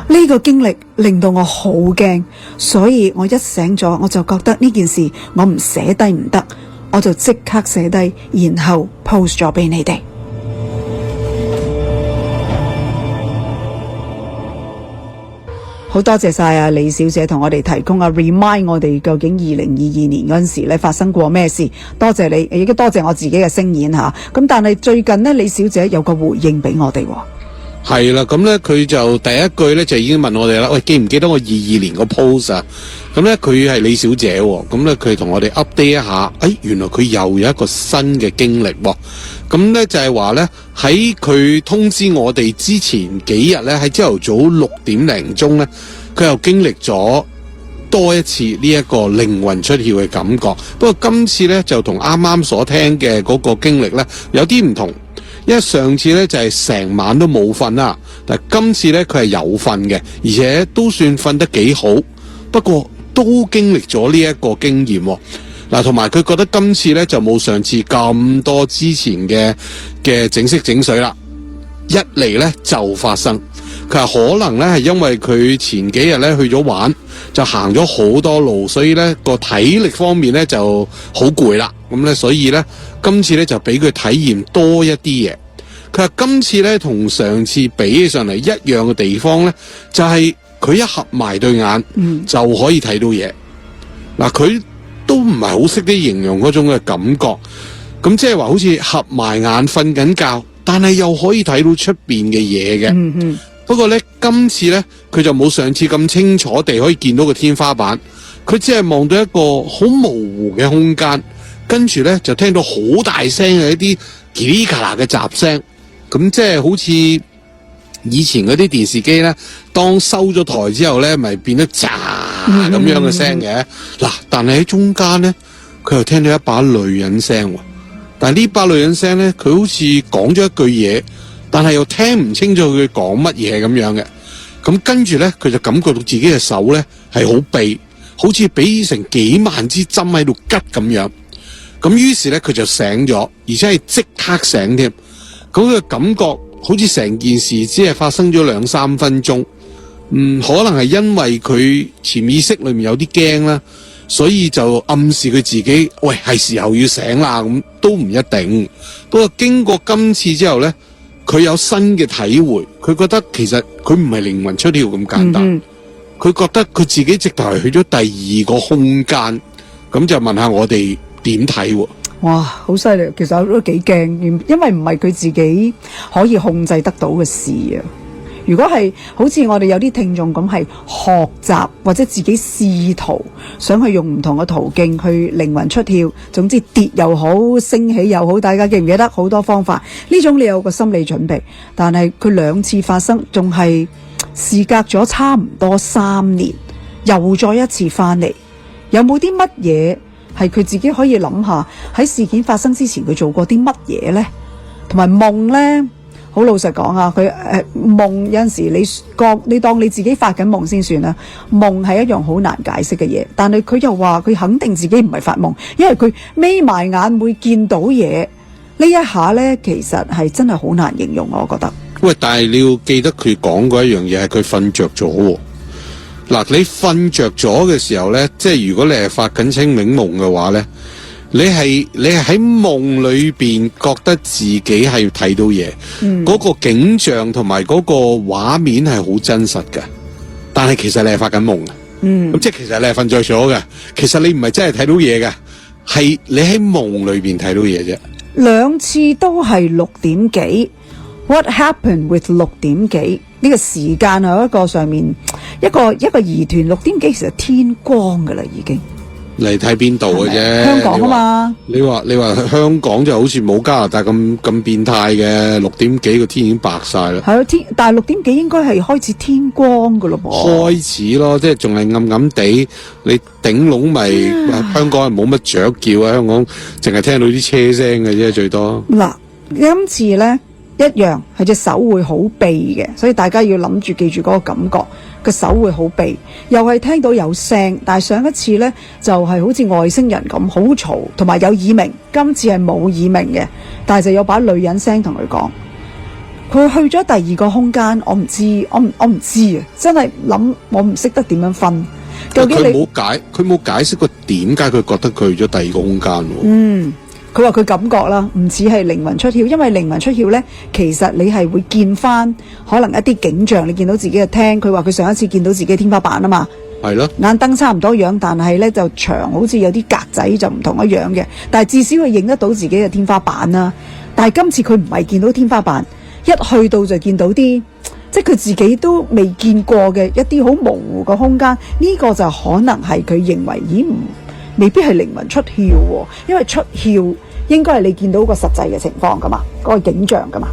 呢個經歷令到我好驚，所以我一醒咗，我就覺得呢件事我唔寫低唔得，我就即刻寫低，然後 post 咗俾你哋。好多謝晒啊李小姐同我哋提供remind 我哋究竟2022年嗰陣時咧發生過咩事，多謝你，亦都多謝我自己嘅聲演吓。咁但係最近呢，李小姐有個回應俾我哋。係啦，咁咧佢就第一句咧就已經問我哋啦，喂，記唔記得我22年個 post 啊？咁咧佢係李小姐，咁咧佢同我哋 update 一下，原來佢又有一個新嘅經歷。咁咧就係話咧喺佢通知我哋之前幾日咧，喺朝頭早6點零鐘咧，佢又經歷咗多一次呢一個靈魂出竅嘅感覺。不過今次咧就同啱啱所聽嘅嗰個經歷咧有啲唔同。因為上次咧就係成晚都冇瞓啦，但係今次咧佢係有瞓嘅，而且都算瞓得幾好。不過都經歷咗呢一個經驗嗱，同埋佢覺得今次咧就冇上次咁多之前嘅整色整水啦，一嚟咧就發生。佢話可能咧係因為佢前幾日咧去咗玩，就行咗好多路，所以咧個體力方面咧就好攰啦。咁咧所以咧今次咧就俾佢體驗多一啲嘢。佢話今次咧同上次比起上嚟一樣嘅地方咧，就係佢一合埋對眼就可以睇到嘢。嗱，佢都唔係好識得形容嗰種嘅感覺。咁即係話好似合埋眼瞓緊覺，但係又可以睇到出邊嘅嘢嘅。不過咧今次咧佢就冇上次咁清楚地可以見到個天花板，佢只係望到一個好模糊嘅空間，跟住咧就聽到好大聲嘅一啲噼里咔啦嘅雜聲。咁即係好似以前嗰啲電視機咧，當收咗台之後咧，咪變得喳咁樣嘅聲嘅。嗱，但係喺中間咧，佢又聽到一把女人聲。但係呢把女人聲咧，佢好似講咗一句嘢，但係又聽唔清楚佢講乜嘢咁樣嘅。咁跟住咧，佢就感覺到自己嘅手咧係好痹，好似俾成幾萬支針喺度拮咁樣。咁於是咧，佢就醒咗，而且係即刻醒添。咁嘅感覺好似成件事只係發生咗2-3分鐘，可能係因為佢潛意識裏面有啲驚啦，所以就暗示佢自己，喂，係時候要醒啦，咁都唔一定。不過經過今次之後呢，佢有新嘅體會，佢覺得其實佢唔係靈魂出竅咁簡單，佢覺得佢自己直頭係去咗第二個空間。咁就問下我哋點睇喎？哇，好犀利！其實我都幾驚，因為唔係佢自己可以控制得到嘅事啊。如果係好似我哋有啲聽眾咁，係學習或者自己試圖想去用唔同嘅途徑去靈魂出竅，總之跌又好，升起又好，大家記唔記得好多方法？呢種你有個心理準備，但係佢2次發生，仲係事隔咗差唔多3年，又再一次翻嚟，有冇啲乜嘢？係佢自己可以諗下喺事件發生之前佢做過啲乜嘢呢？同埋夢呢，好老實講啊，佢夢有陣時你當你自己發緊夢先算啦。夢係一樣好難解釋嘅嘢，但係佢又話佢肯定自己唔係發夢，因為佢眯埋眼會見到嘢。呢一下呢，其實係真係好難形容，我覺得。喂，但係你要記得佢講過一樣嘢，係佢瞓着咗喎。嗱，你瞓着咗嘅時候呢，即係如果你係發緊清明夢嘅話呢，你係喺夢裏邊覺得自己係睇到嘢，嗰個景象同埋嗰個畫面係好真實嘅，但係其實你係發緊夢嘅，咁即係其實你係瞓着咗嘅，其實你唔係真係睇到嘢嘅，係你喺夢裏邊睇到嘢啫。2次都係6點幾。What happened with 6點幾？呢個時間係一個上面一個疑團。6點幾其實天光噶啦，已經。你睇邊度嘅啫？香港啊嘛。你話香港就好似冇加拿大咁變態嘅，6點幾個天已經白晒啦。係咯，但係6點幾應該係開始天光噶咯噃。開始咯，即係仲係暗暗地。你頂籠咪香港係冇乜雀叫啊，香港淨係聽到啲車聲嘅啫，最多。嗱，今次咧。一樣係隻手會好痹嘅，所以大家要諗住記住嗰個感覺，個手會好痹，又係聽到有聲，但係上一次呢，就係好似外星人咁好嘈，同埋有耳鳴，今次係冇耳鳴嘅，但係就有把女人聲同佢講，佢去咗第二個空間，我唔知啊，真係諗我唔識得點樣分，究竟佢冇解釋過點解佢覺得佢去咗第二個空間喎。佢話佢感覺啦，唔似係靈魂出竅，因為靈魂出竅呢，其實你係會見翻可能一啲景象，你見到自己嘅廳。佢話佢上一次見到自己嘅天花板啊嘛，係咯，眼燈差唔多樣，但係呢就牆好似有啲格仔就唔同一樣嘅，但係至少佢認得到自己嘅天花板啦。但係今次佢唔係見到天花板，一去到就見到啲即係佢自己都未見過嘅一啲好模糊嘅空間，呢個就可能係佢認為未必係靈魂出竅喎，因為出竅應該係你見到個實際嘅情況噶嘛，嗰個景象噶嘛。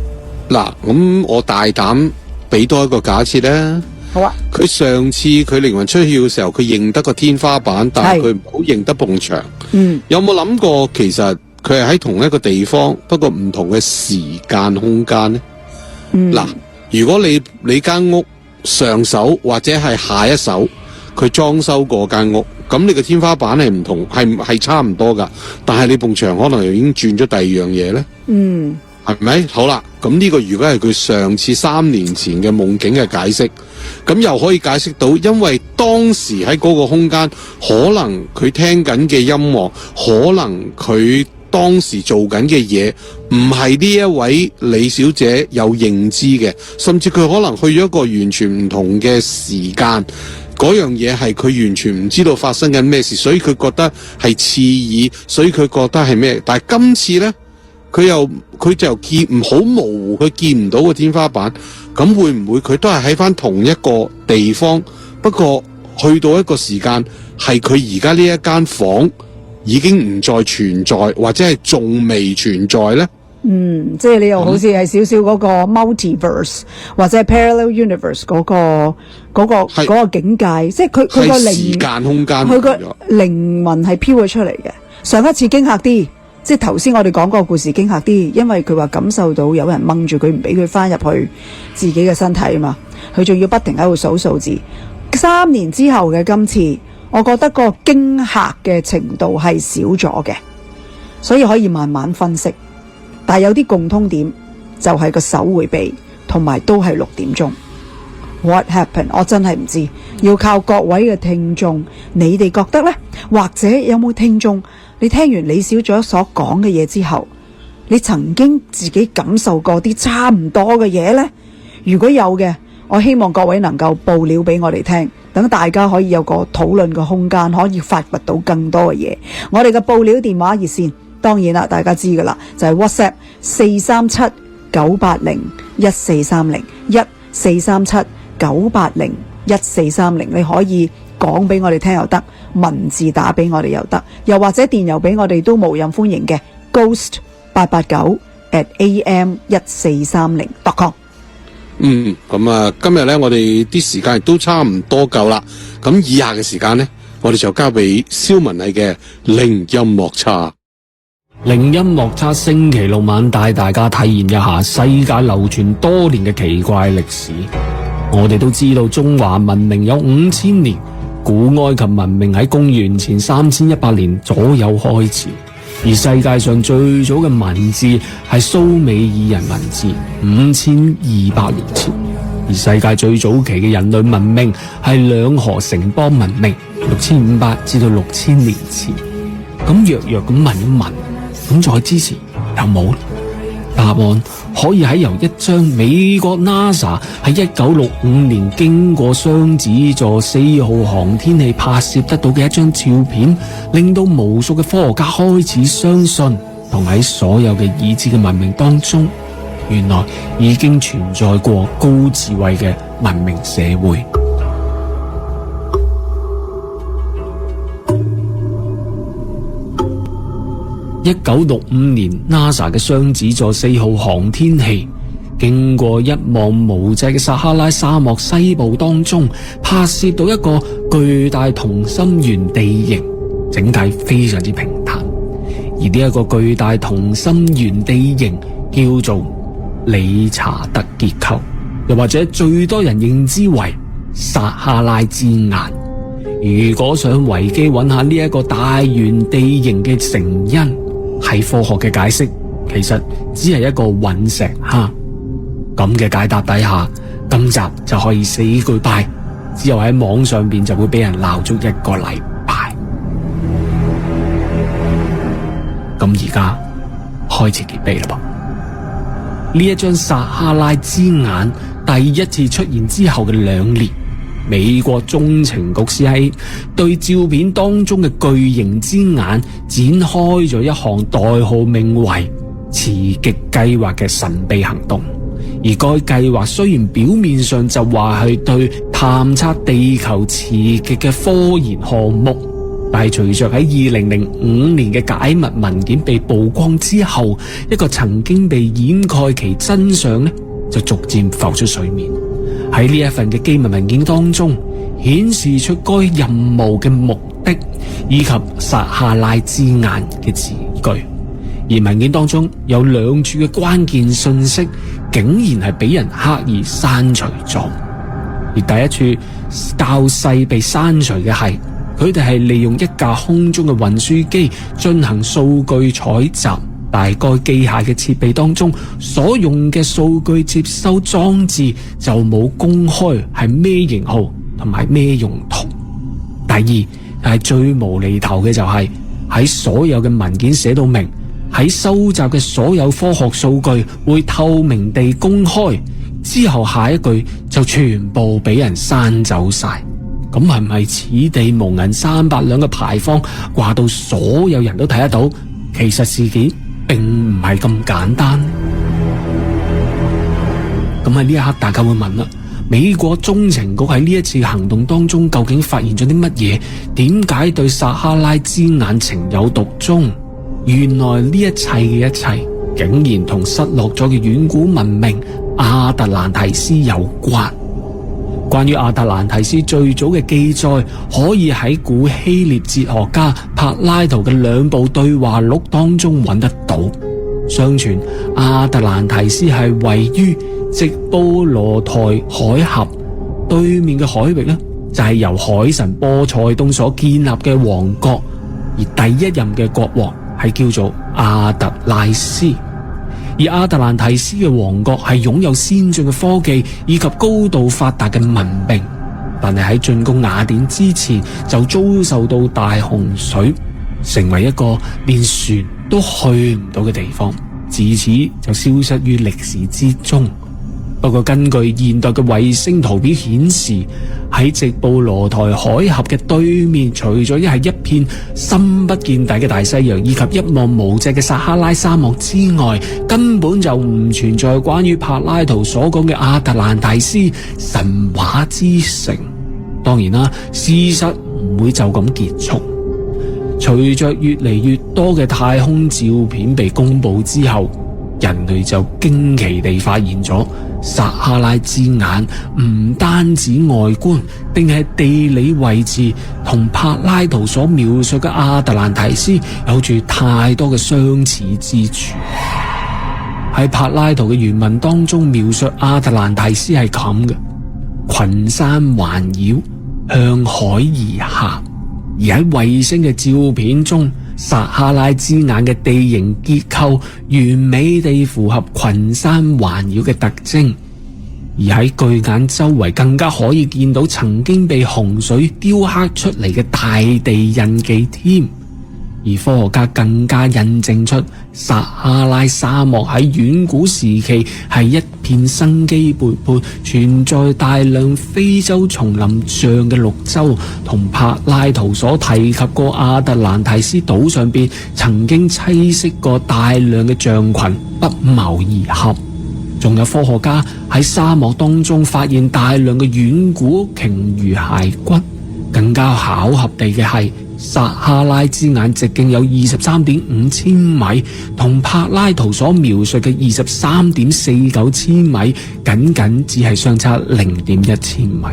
嗱，咁我大膽俾多一個假設咧。好啊。佢上次佢靈魂出竅嘅時候，佢認得個天花板，但係佢唔好認得埲牆。有冇諗過其實佢係喺同一個地方，不過唔同嘅時間空間呢？嗱，如果你間屋上手或者係下一手，佢裝修過間屋。咁你個天花板係唔同，係差唔多噶，但係你埲牆可能又已經轉咗第二樣嘢咧。係咪？好啦，咁呢個如果係佢上次3年前嘅夢境嘅解釋，咁又可以解釋到，因為當時喺嗰個空間，可能佢聽緊嘅音樂，可能佢當時做緊嘅嘢，唔係呢一位李小姐有認知嘅，甚至佢可能去咗一個完全唔同嘅時間。嗰樣嘢係佢完全唔知道發生緊咩事，所以佢覺得係刺耳，所以佢覺得係咩？但係今次呢，佢就見唔好模糊，佢見唔到個天花板，咁會唔會佢都係喺翻同一個地方？不過去到一個時間，係佢而家呢一間房已經唔再存在，或者係仲未存在呢？即係你又好似係少少嗰個 multiverse 或者係 parallel universe 嗰個境界，即係佢個時間空間，佢個靈魂係飄咗出嚟嘅。上一次驚嚇啲，即係頭先我哋講嗰個故事驚嚇啲，因為佢話感受到有人掹住佢，唔俾佢翻入去自己嘅身體啊嘛，佢仲要不停喺度數數字。3年之後嘅今次，我覺得個驚嚇嘅程度係少咗嘅，所以可以慢慢分析。但係有啲共通點，就係個手回避，同埋都係6點鐘。What happened？ 我真係唔知，要靠各位嘅聽眾，你哋覺得呢？或者有冇聽眾，你聽完李小姐所講嘅嘢之後，你曾經自己感受過啲差唔多嘅嘢呢？如果有嘅，我希望各位能夠報料俾我哋聽，等大家可以有個討論嘅空間，可以發掘到更多嘅嘢。我哋嘅報料電話熱線。當然啦，大家知噶啦，就係 WhatsApp 437-980-1430 1-437-980-1430，你可以講俾我哋聽又得，文字打俾我哋又得，又或者電郵俾我哋都無任歡迎嘅 ghost889@am1430.com。咁啊，今日呢，我哋啲時間亦都差唔多夠啦，咁以下嘅時間呢，我哋就交俾蕭文藝嘅靈音樂叉。靈音樂叉星期六晚帶大家體驗一下世界流傳多年嘅奇怪歷史。我哋都知道中華文明有5000年，古埃及文明喺公元前3100年左右開始，而世界上最早嘅文字係蘇美爾人文字，5200年前。而世界最早期嘅人類文明係兩河城邦文明，6500至到6000年前。咁弱弱咁問一問，咁在之前有冇？答案可以喺由一張美國 NASA 喺1965年經過雙子座4號航天器拍攝得到嘅一張照片，令到無數嘅科學家開始相信，同喺所有嘅已知嘅文明當中，原來已經存在過高智慧嘅文明社會。1965年 NASA 嘅雙子座4號航天器經過一望無際嘅撒哈拉沙漠西部當中，拍攝到一個巨大同心圓地形，整體非常之平坦。而呢一個巨大同心圓地形叫做理查德結構，又或者最多人認知為撒哈拉之眼。如果想維基揾下呢一個大圓地形嘅成因，喺科學嘅解釋其實只係一個隕石坑。咁嘅解答底下，今集就可以死句拜，之後喺網上邊就會俾人鬧足一個禮拜。咁而家開始揭秘啦噃。呢一張撒哈拉之眼第一次出現之後嘅2年，美國中情局 CIA 對照片當中嘅巨型之眼展開咗一項代號名為磁極計劃嘅神秘行動。而該計劃雖然表面上就話係對探測地球磁極嘅科研項目，但係隨着喺2005年嘅解密文件被曝光之後，一個曾經被掩蓋其真相呢，就逐漸浮出水面。喺呢一份嘅機密文件當中，顯示出該任務嘅目的以及撒哈拉之眼嘅字句。而文件當中有2處嘅關鍵信息，竟然係俾人刻意刪除咗。而第一處較細被刪除嘅係，佢哋係利用一架空中嘅運輸機進行數據採集，但係該機械嘅設備當中所用嘅數據接收裝置就冇公開係咩型號同埋咩用途。第二，但係最無厘頭嘅就係喺所有嘅文件寫到明，喺收集嘅所有科學數據會透明地公開，之後下一句就全部俾人刪走晒。咁係咪此地無銀300兩嘅牌坊掛到所有人都睇得到？其實事件並唔係咁簡單。咁喺呢一刻大家會問啦，美國中情局喺呢一次行動當中究竟發現咗啲乜嘢？點解對撒哈拉之眼情有獨鍾？原來呢一切嘅一切竟然同失落咗嘅遠古文明亞特蘭提斯有關。關於亞特蘭提斯最早嘅記載，可以喺古希臘哲學家柏拉圖嘅2部對話錄當中揾得到。相傳亞特蘭提斯係位於直布羅陀海峽對面嘅海域呢，就係由海神波塞冬所建立嘅王國，而第一任嘅國王係叫做阿特拉斯。而亞特蘭提斯嘅王國係擁有先進嘅科技以及高度發達嘅文明，但係喺進攻雅典之前就遭受到大洪水，成為一個連船都去唔到嘅地方，自此就消失於歷史之中。不過根據現代嘅衛星圖片顯示，喺直布羅陀海峽嘅對面，除咗一片深不見底嘅大西洋以及一望無際嘅撒哈拉沙漠之外，根本就唔存在關於柏拉圖所講嘅亞特蘭提斯神話之城。當然啦，事實唔會就咁結束。隨着越嚟越多嘅太空照片被公布之後，人類就驚奇地發現咗撒哈拉之眼唔單止外觀，並係地理位置同柏拉圖所描述嘅亞特蘭提斯有住太多嘅相似之處。喺柏拉圖嘅原文當中描述亞特蘭提斯係咁嘅：群山環繞，向海而下。而喺衛星嘅照片中，撒哈拉之眼嘅地形結構完美地符合群山環繞嘅特徵，而喺巨眼周圍更加可以見到曾經被洪水雕刻出嚟嘅大地印記添。而科學家更加印證出撒哈拉沙漠喺遠古時期係一片生機勃勃、存在大量非洲叢林像嘅綠洲，同柏拉圖所提及過亞特蘭提斯島上邊曾經棲息過大量嘅象群不謀而合。仲有科學家喺沙漠當中發現大量嘅遠古鯨魚骸骨。更加巧合地嘅係，撒哈拉之眼直徑有23.5千米，同柏拉圖所描述嘅23.49千米僅僅只係相差0.1千米。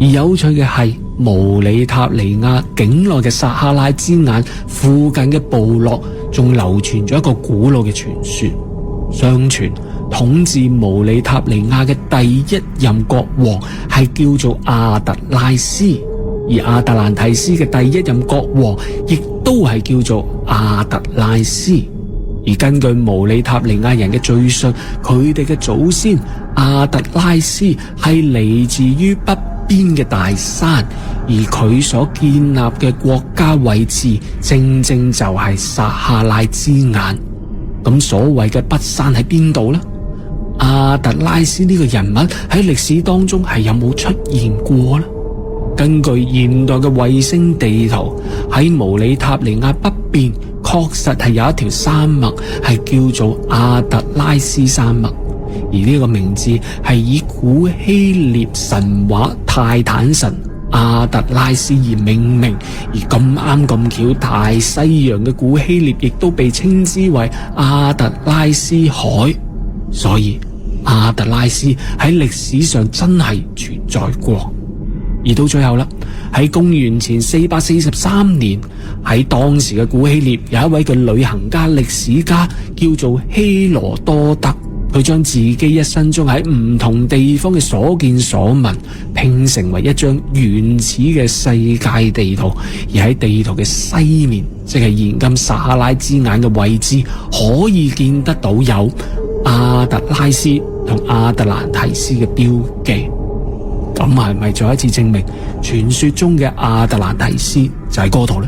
而有趣嘅係，毛里塔尼亞境內嘅撒哈拉之眼附近嘅部落仲流傳咗一個古老嘅傳說。相傳統治毛里塔尼亞嘅第一任國王係叫做阿特拉斯，而亞特蘭提斯嘅第一任國王亦都係叫做阿特拉斯。而根據毛里塔尼亞人嘅敘述，佢哋嘅祖先阿特拉斯係嚟自於北邊嘅大山，而佢所建立嘅國家位置正正就係撒哈拉之眼。咁所謂嘅北山喺邊度呢？阿特拉斯呢個人物喺歷史當中係有冇出現過呢？根據現代嘅衛星地圖，喺毛里塔尼亞北邊確實係有一條山脈係叫做阿特拉斯山脈，而呢個名字係以古希臘神話泰坦神阿特拉斯而命名，而咁啱咁巧，大西洋嘅古希臘亦都被稱之為阿特拉斯海，所以阿特拉斯喺歷史上真係存在過。而到最後啦，喺公元前443年，喺當時嘅古希臘有一位嘅旅行家、歷史家叫做希羅多德，佢將自己一生中喺唔同地方嘅所見所聞拼成為一張原始嘅世界地圖，而喺地圖嘅西面，即係現今撒哈拉之眼嘅位置，可以見得到有阿特拉斯同亞特蘭提斯嘅標記。咁係咪再一次證明傳說中嘅亞特蘭提斯就喺嗰度呢？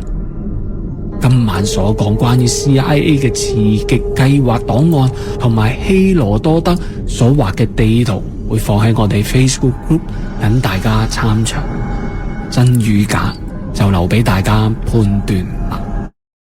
今晚所講關於 CIA 嘅刺激計劃檔案同埋希羅多德所畫嘅地圖，會放喺我哋 Facebook group 等大家參詳，真與假就留俾大家判斷。